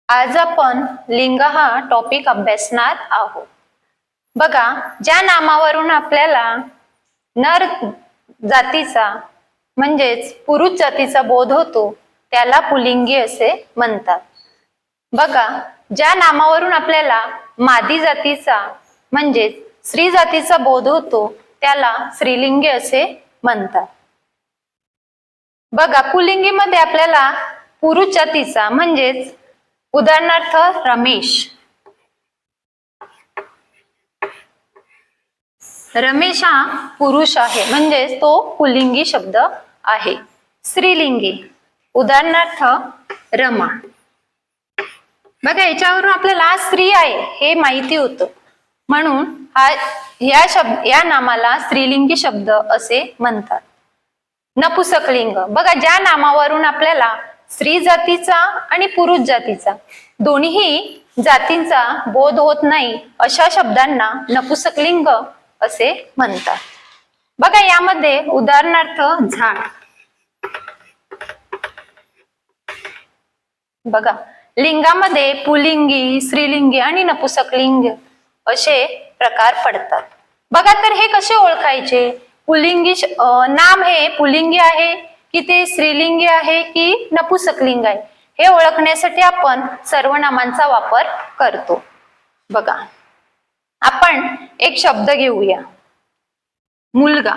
आज आपण लिंग हा टॉपिक अभ्यासणार आहोत। बघा, ज्या नामावरून आपल्याला नर जातीचा म्हणजेच पुरुष जातीचा बोध होतो त्याला पुल्लिंगी असे म्हणतात। बघा, ज्या नामावरून आपल्याला मादी जातीचा म्हणजेच स्त्री जातीचा बोध होतो त्याला स्त्रीलिंगी असे म्हणतात। बघा, पुल्लिंगीमध्ये आपल्याला पुरुष जातीचा म्हणजेच उदाहरणार्थ रमेश, रमेश हा पुरुष आहे म्हणजेच तो पुल्लिंगी शब्द आहे। स्त्रीलिंगी उदाहरणार्थ रमा। बघा, याच्यावरून आपल्याला स्त्री आहे हे माहिती होतं, म्हणून या नामाला स्त्रीलिंगी शब्द असे म्हणतात। नपुसकलिंग, बघा, ज्या नामावरून आपल्याला स्त्री जातीचा आणि पुरुष जातीचा दोन्ही जातींचा बोध होत नाही अशा शब्दांना नपुसकलिंग असे म्हणतात। बघा, यामध्ये उदाहरणार्थ झाड। बघा, लिंगामध्ये पुल्लिंगी, स्त्रीलिंगी आणि नपुसकलिंग असे प्रकार पडतात। बघा, तर हे कसे ओळखायचे? पुल्लिंगी नाम हे पुल्लिंगी आहे की ते स्त्रीलिंगी आहे की नपुसकलिंग आहे हे ओळखण्यासाठी आपण सर्वनामांचा वापर करतो। बघा, आपण एक शब्द घेऊया, मुलगा।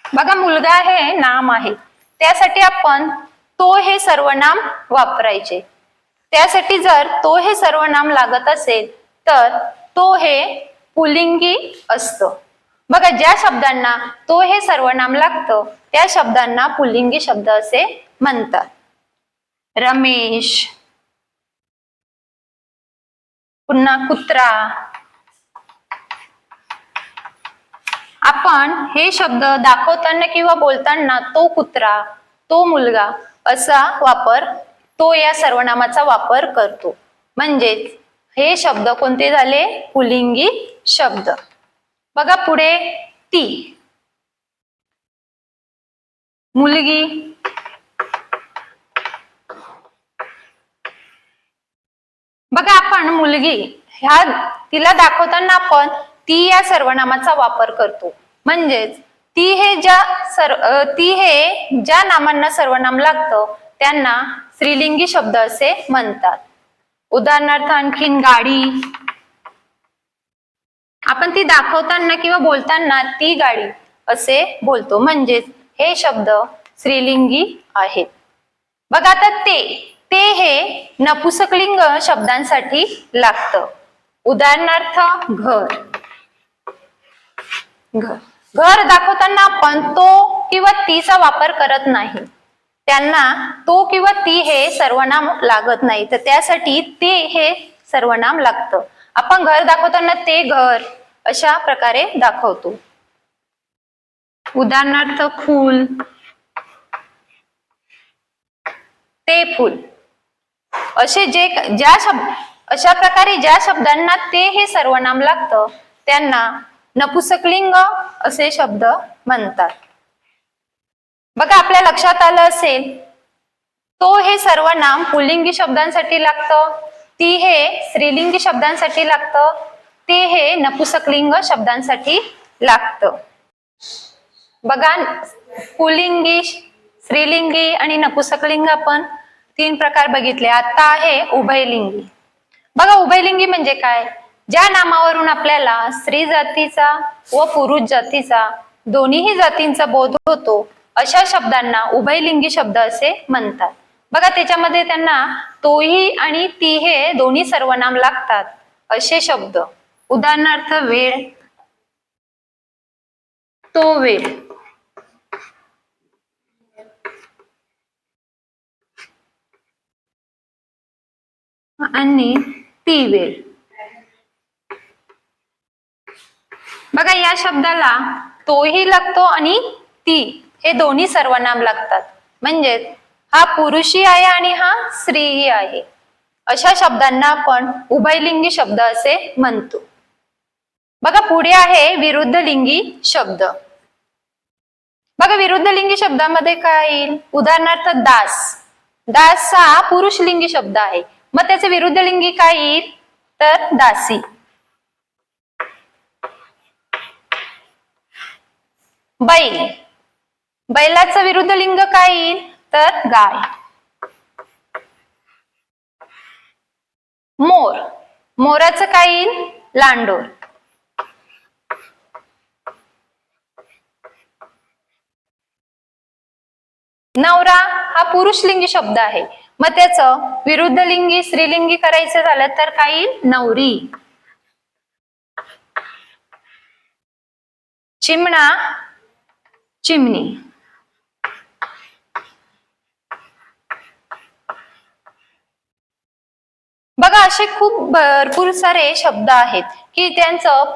बघा, मुलगा हे नाम आहे, त्यासाठी आपण तो हे सर्वनाम वापरायचे। त्यासाठी जर तो हे सर्वनाम लागत असेल तर तो हे पुल्लिंगी असतं। बघा, ज्या शब्दांना तो हे सर्वनाम लागतं त्या शब्दांना पुल्लिंगी शब्द असे म्हणतात। रमेश, पुन्हा कुत्रा। आपण हे शब्द दाखवताना किंवा बोलताना तो कुत्रा, तो मुलगा असा वापर, तो या सर्वनामाचा वापर करतो, म्हणजेच हे शब्द कोणते झाले? पुल्लिंगी शब्द। बघा, पुढे ती, मुलगी, बघा, आपण मुलगी ह्या तिला दाखवताना आपण ती या सर्वनामाचा वापर करतो, म्हणजेच ती हे ज्या नामांना सर्वनाम लागतं त्यांना स्त्रीलिंगी शब्द असे म्हणतात। उदाहरणार्थ आणखीन गाडी, आपण ती दाखवताना किंवा बोलताना ती गाडी असे बोलतो, म्हणजेच हे शब्द स्त्रीलिंगी आहेत। बघा, आता ते हे नपुसकलिंग शब्दांसाठी लागतं। उदाहरणार्थ घर, घर दाखवताना आपण तो किंवा तीचा वापर करत नाही, त्यांना तो किंवा ती हे सर्वनाम लागत नाही, तर त्यासाठी ते हे सर्वनाम लागतं। आपण घर दाखवताना ते घर अशा प्रकारे दाखवतो। उदाहरणार्थ फूल, ते फूल। अशा प्रकारे ज्या शब्दांना ते हे सर्वनाम लागतं त्यांना नपुसकलिंग असे शब्द म्हणतात। बघा, आपल्या लक्षात आलं असेल, तो हे सर्वनाम पुल्लिंगी शब्दांसाठी लागतं, ती हे स्त्रीलिंगी शब्दांसाठी लागतं, ते हे नपुसकलिंग शब्दांसाठी लागतं। बघा, पुल्लिंगी, स्त्रीलिंगी आणि नपुसकलिंग आपण 3 प्रकार बघितले। आता आहे उभयलिंगी। बघा, उभयलिंगी म्हणजे काय? ज्या नामावरून आपल्याला स्त्री जातीचा व पुरुष जातीचा दोन्ही जातींचा बोध होतो अशा शब्दांना उभयलिंगी शब्द असे म्हणतात। बघा, त्याच्यामध्ये त्यांना तोही आणि ती हे दोन्ही सर्वनाम लागतात असे शब्द। उदाहरणार्थ वेळ, तो वेळ, आणि ती वेळ। बघा, या शब्दाला तोही लागतो आणि ती हे दोन्ही सर्वनाम लागतात, म्हणजेच हा पुरुषी आहे आणि हा स्त्रीही आहे। अशा शब्दांना आपण उभयलिंगी शब्द असे म्हणतो। बघा, पुढे आहे विरुद्ध लिंगी शब्द। बघा, विरुद्ध लिंगी शब्दामध्ये काय येईल? उदाहरणार्थ दास, दास हा पुरुषलिंगी शब्द आहे, मग त्याचे विरुद्ध लिंगी काय येईल तर दासी. बैल, बैलाचं विरुद्ध लिंग काय येईल तर गाय. मोर, मोराचं काय येईल लांडोर. नवरा हा पुरुषलिंगी शब्द आहे, मग त्याचं विरुद्ध लिंगी स्त्रीलिंगी करायचं झालं तर काय येईल नवरी. चिमणा, चिमणी. बघा असे खूप भरपूर सारे शब्द आहेत की त्यांचं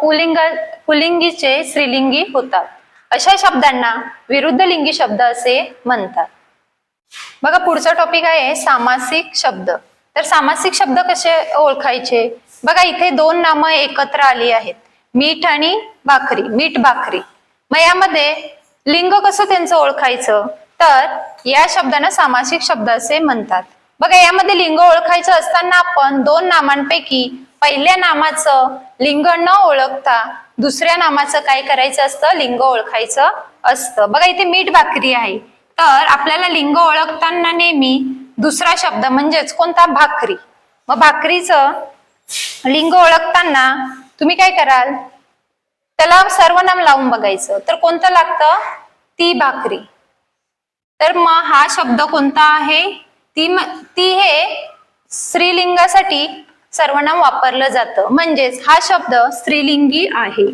पुल्लिंगीचे स्त्रीलिंगी होतात. अशा शब्दांना विरुद्ध लिंगी शब्द असे म्हणतात. बघा पुढचा टॉपिक आहे सामासिक शब्द. तर सामासिक शब्द कसे ओळखायचे? बघा इथे दोन नामं एकत्र आली आहेत, मीठ आणि भाकरी, मीठ भाकरी. मग यामध्ये लिंग कसं त्यांचं ओळखायचं तर या शब्दांना सामासिक शब्द असे म्हणतात. बघा यामध्ये लिंग ओळखायचं असताना आपण दोन नामांपैकी पहिल्या नामाचं लिंग न ओळखता दुसऱ्या नामाचं काय करायचं असतं लिंग ओळखायचं असतं. बघा इथे मीठ भाकरी आहे, तर आपल्याला लिंग ओळखताना नेहमी दुसरा शब्द म्हणजेच कोणता भाकरी. मग भाकरीचं लिंग ओळखताना तुम्ही काय कराल त्याला सर्वनाम लावून बघायचं, तर कोणतं लागतं ती भाकरी. तर मग हा शब्द कोणता आहे ती हे स्त्रीलिंगासाठी सर्वनाम वापरलं जातं, म्हणजेच हा शब्द स्त्रीलिंगी आहे.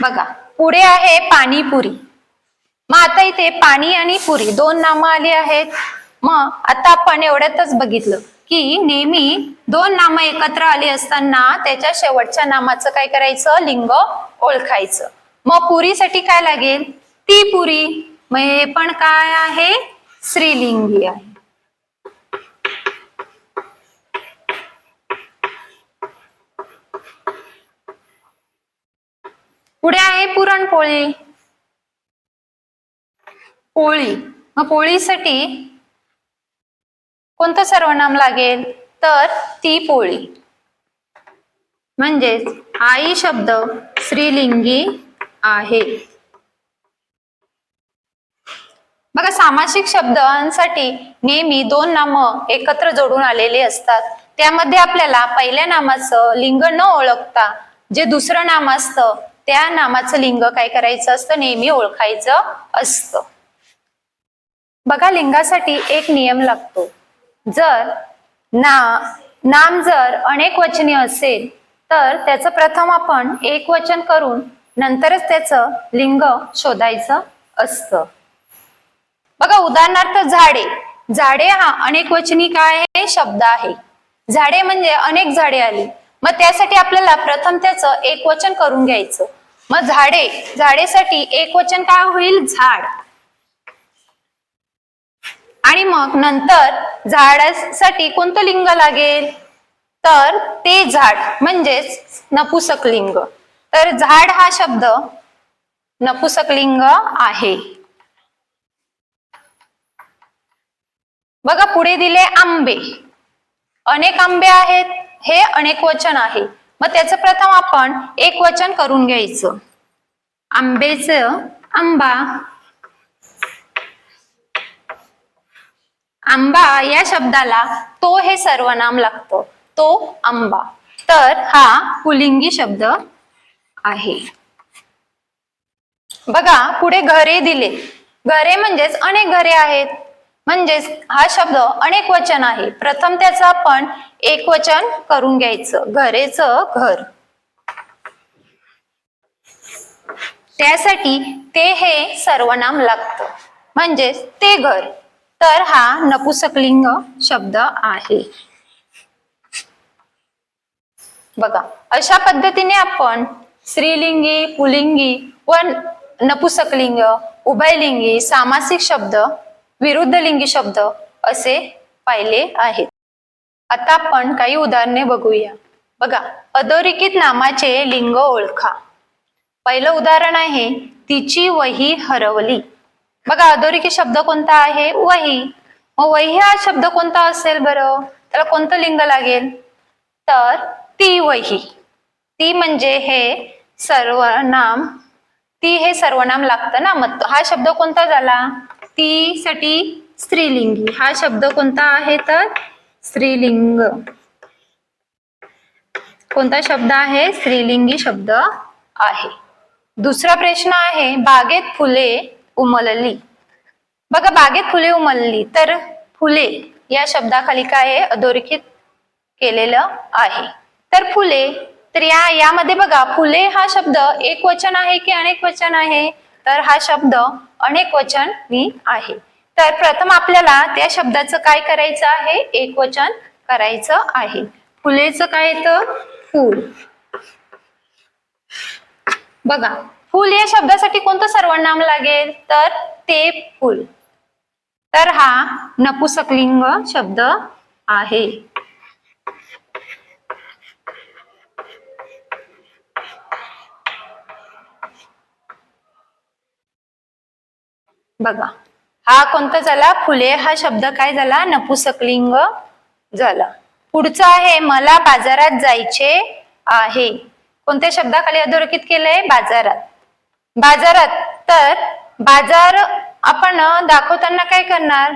बघा पुढे आहे पाणीपुरी. मग आता इथे पाणी आणि पुरी दोन नामं आली आहेत. मग आता आपण एवढ्यातच बघितलं की नेहमी दोन नामं एकत्र आली असताना त्याच्या शेवटच्या नामाचं काय करायचं लिंग ओळखायचं. मग पुरीसाठी काय लागेल ती पुरी, मग हे पण काय आहे स्त्रीलिंगी आहे. पुढे आहे पुरणपोळी, पोळी. मग पोळीसाठी कोणतं सर्वनाम लागेल तर ती पोळी, म्हणजेच आई शब्द स्त्रीलिंगी आहे. बघा सामासिक शब्दांसाठी नेहमी दोन नामं एकत्र जोडून आलेले असतात. त्यामध्ये आपल्याला पहिल्या नामाचं लिंग न ओळखता जे दुसरं नाम असतं त्या नामाचं लिंग काय करायचं असतं नेहमी ओळखायचं असतं. बघा लिंगासाठी एक नियम लागतो, जर नाम जर अनेक वचनी असेल तर त्याचं प्रथम आपण एक वचन करून नंतरच त्याचं लिंग शोधायचं असतं. बघा उदाहरणार्थ झाडे, झाडे हा अनेक वचनी काय आहे शब्द आहे. झाडे म्हणजे अनेक झाडे आली, मग त्यासाठी आपल्याला प्रथम त्याचं एक वचन करून घ्यायचं. मग झाडे, झाडेसाठी एक वचन काय होईल झाड, आणि मग नंतर झाडासाठी कोणतं लिंग लागेल तर ते झाड, म्हणजेच नपुसकलिंग. तर झाड हा शब्द नपुसकलिंग आहे. बघा पुढे दिले आंबे, अनेक आंबे आहेत, हे अनेक वचन आहे. मग त्याचं प्रथम आपण एक वचन करून घ्यायचं, आंबेचं आंबा. आंबा या शब्दाला तो हे सर्वनाम लागतं, तो आंबा. तर हा पुल्लिंगी शब्द आहे. बघा पुढे घरे दिले, घरे म्हणजेच अनेक घरे आहेत, म्हणजेच हा शब्द अनेक वचन आहे. प्रथम त्याचं आपण एक वचन करून घ्यायचं, घरेचं घर. त्यासाठी ते हे सर्वनाम लागतं, म्हणजेच ते घर. तर हा नपुसकलिंग शब्द आहे. बघा अशा पद्धतीने आपण स्त्रीलिंगी, पुल्लिंगी व नपुसकलिंग, उभयलिंगी, सामासिक शब्द, विरुद्ध लिंगी शब्द असे पाहिले आहेत. आता आपण काही उदाहरणे बघूया. बघा अधोरेखित नामाचे लिंग ओळखा. पहिलं उदाहरण आहे तिची वही हरवली. बघा अधोरेखित शब्द कोणता आहे? वही. मग वही हा शब्द कोणता असेल बरं? त्याला कोणतं लिंग लागेल? तर ती वही. ती म्हणजे हे सर्वनाम, ती हे सर्वनाम लागतं ना. मग हा शब्द कोणता झाला? ती साठी स्त्रीलिंगी. हा शब्द कोणता आहे? तर स्त्रीलिंग. कोणता शब्द आहे? स्त्रीलिंगी शब्द आहे. दुसरा प्रश्न आहे बागेत फुले उमलली. बघा बागेत फुले उमलली तर फुले या शब्दाखाली काय आहे? अधोरेखित केलेलं आहे. तर फुले, तर यामध्ये बघा फुले हा शब्द एक वचन आहे की अनेक वचन आहे? तर हा शब्द अनेक वचनी आहे. तर प्रथम आपल्याला त्या शब्दाचं काय करायचं आहे? एक वचन करायचं आहे. फुलेचं काय येतं? फूल. बघा फूल या शब्दासाठी कोणतं सर्वनाम लागेल? तर ते फूल. तर हा नपुंसकलिंग शब्द आहे. बघा हा कोणता झाला? फुले हा शब्द काय झाला? नपुंसकलिंग झाला. पुढचा आहे मला बाजारात जायचे आहे. कोणत्या शब्दाखाली अधोरेखित केलंय? बाजारात. बाजारात, तर बाजार आपण दाखवताना काय करणार?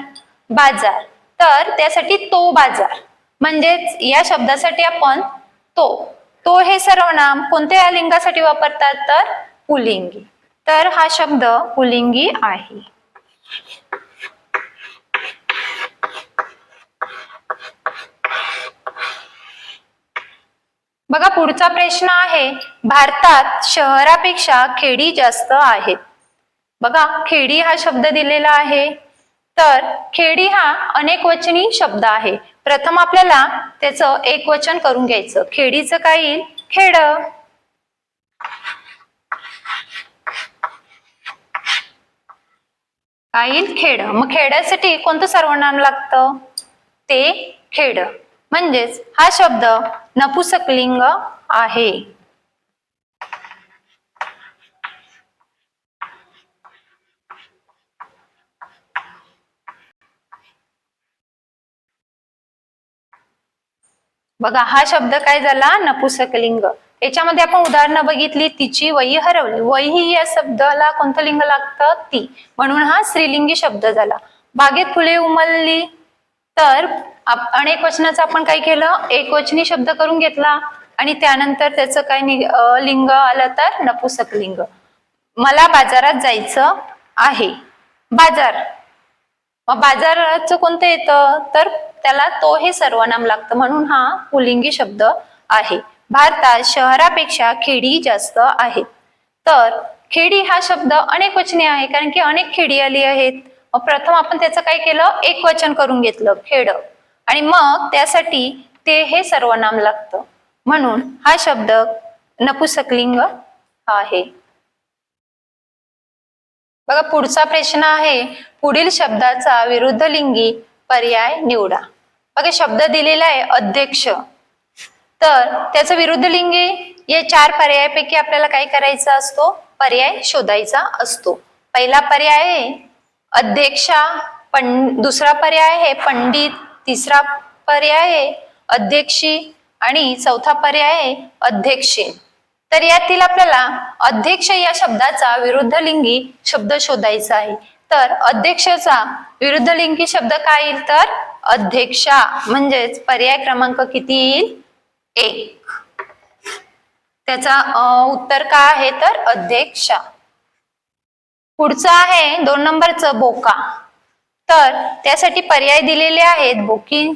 बाजार. तर त्यासाठी तो बाजार, म्हणजेच या शब्दासाठी आपण तो हे सर्वनाम कोणत्या लिंगासाठी वापरतात? तर पुल्लिंगी. तर हा शब्द पुल्लिंगी आहे. बघा पुढचा प्रश्न आहे भारतात शहरापेक्षा खेडी जास्त आहेत. बघा खेडी हा शब्द दिलेला आहे. तर खेडी हा अनेक वचनी शब्द आहे. प्रथम आपल्याला त्याचं एक वचन करून घ्यायचं. खेडीचं काय येईल? खेड. काय येईल? खेड. मग खेड्यासाठी कोणतं सर्वनाम लागतं? ते खेड. म्हणजेच हा शब्द नपुंसकलिंग आहे. बघा हा शब्द काय झाला? नपुंसकलिंग. याच्यामध्ये आपण उदाहरणं बघितली. तिची वही हरवली. वही या शब्दाला कोणतं लिंग लागतं? ती. म्हणून हा स्त्रीलिंगी शब्द झाला. बागेत फुले उमलली, तर अनेक वचनाचं आपण काय केलं? एक वचनी शब्द करून घेतला आणि त्यानंतर त्याचं काय लिंग आलं? तर नपुंसकलिंग. मला बाजारात जायचं आहे. बाजार. मग बाजाराचं कोणतं येतं? तर त्याला तो हे सर्वनाम लागतं, म्हणून हा पुल्लिंगी शब्द आहे. भारतात शहरापेक्षा खेडी जास्त आहेत. तर खेडी हा शब्द अनेक वचनी आहे, कारण की अनेक खेडी आली आहेत. मग प्रथम आपण त्याचं काय केलं? एक वचन करून घेतलं, खेड. आणि मग त्यासाठी ते हे सर्वनाम लागतं, म्हणून हा शब्द नपुंसकलिंग आहे. बघा पुढचा प्रश्न आहे पुढील शब्दाचा विरुद्धलिंगी पर्याय निवडा. बघा शब्द दिलेला आहे अध्यक्ष, तर त्याचं विरुद्धलिंगी या 4 पर्यायापैकी आपल्याला काय करायचा असतो? पर्याय शोधायचा असतो. पहिला पर्याय आहे अध्यक्षा, दुसरा पर्याय आहे पंडित, तिसरा पर्याय आहे अध्यक्षी आणि चौथा पर्याय आहे अध्यक्षे. तर यातील आपल्याला अध्यक्ष या शब्दाचा विरुद्धलिंगी शब्द शोधायचा आहे. तर अध्यक्षाचा विरुद्धलिंगी शब्द काय येईल? तर अध्यक्षा. म्हणजेच पर्याय क्रमांक किती येईल? 1. त्याचा उत्तर काय आहे? तर अध्यक्षा. पुढचं आहे 2 नंबरचं बोका. तर त्यासाठी पर्याय दिलेले आहेत बोकीन,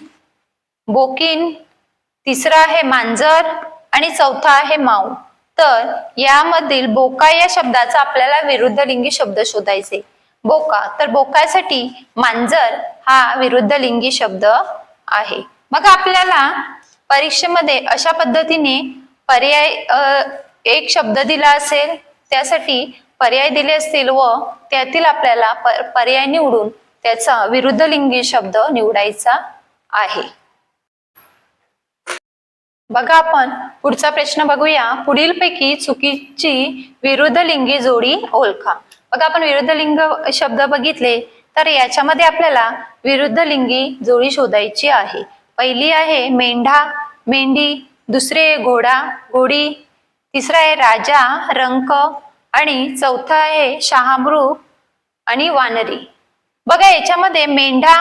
बोकीन, तिसरा आहे मांजर आणि चौथा आहे माऊ. तर यामधील बोका या शब्दाचा आपल्याला विरुद्धलिंगी शब्द शोधायचे. बोका, तर बोकासाठी मांजर हा विरुद्धलिंगी शब्द आहे. मग आपल्याला परीक्षेमध्ये अशा पद्धतीने पर्याय एक शब्द दिला असेल, त्यासाठी पर्याय दिले असतील व त्यातील आपल्याला पर्याय निवडून त्याचा विरुद्धलिंगी शब्द निवडायचा आहे. बघा आपण पुढचा प्रश्न बघूया. पुढीलपैकी चुकीची विरुद्ध लिंगी जोडी ओळखा. बघा आपण विरुद्ध लिंग शब्द बघितले तर याच्यामध्ये आपल्याला विरुद्ध लिंगी जोडी शोधायची आहे. पहिली आहे मेंढा मेंढी, दुसरे घोडा घोडी, तिसरा आहे राजा रंक आणि चौथा आहे शहामृग आणि वानरी. बघा याच्यामध्ये मेंढा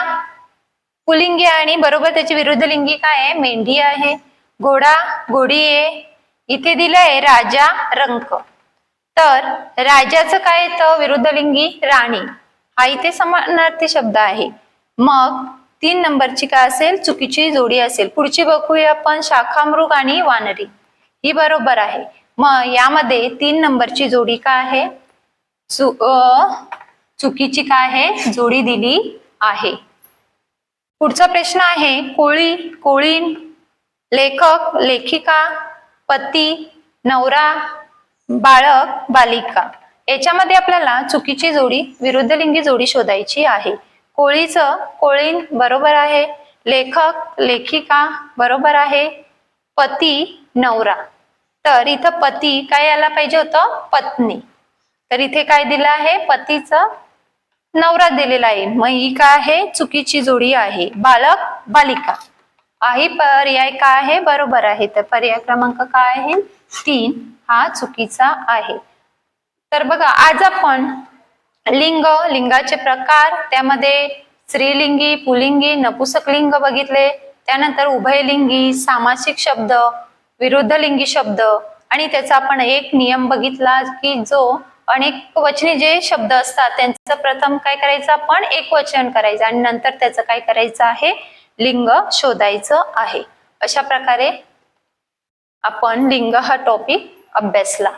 पुल्लिंगी आणि बरोबर त्याची विरुद्ध लिंगी काय आहे मेंढी आहे. घोडा घोडी आहे. इथे दिलंय राजा रंक. तर राजाचं काय येतं विरुद्ध लिंगी राणी. हा इथे समानार्थी शब्द आहे. मग 3 नंबरची काय असेल चुकीची जोडी असेल. पुढची बघूया आपण शाखामृग आणि वानरी. ही बरोबर आहे. मग यामध्ये 3 नंबरची जोडी काय आहे चुकीची काय आहे जोडी दिली आहे. पुढचा प्रश्न आहे कोळी कोळीण, लेखक लेखिका, पती नवरा, बाळक बालिका. याच्यामध्ये आपल्याला चुकीची जोडी विरुद्ध लिंगी जोडी शोधायची आहे. कोळीचं कोळीण बरोबर आहे. लेखक लेखिका बरोबर आहे. पती नवरा. तर इथं पती काय यायला पाहिजे होतं पत्नी. तर इथे काय दिलं आहे पतीचं नवरा दिलेला आहे. मग ही काय आहे चुकीची जोडी आहे. बालक बालिका आहे पर्याय काय आहे बरोबर आहे. तर पर्याय क्रमांक काय आहे 3 हा चुकीचा आहे. तर बघा आज आपण लिंग लिंगाचे प्रकार त्यामध्ये स्त्रीलिंगी पुल्लिंगी नपुसकलिंग बघितले. त्यानंतर उभयलिंगी सामासिक शब्द विरुद्ध लिंगी शब्द आणि त्याचा आपण एक नियम बघितला की जो अनेक वचनी जे शब्द असतात त्यांचं प्रथम काय करायचं आपण एक वचन करायचं आणि नंतर त्याचं काय करायचं आहे लिंग शोधायचं आहे. अशा प्रकारे आपण लिंग हा टॉपिक अभ्यासला.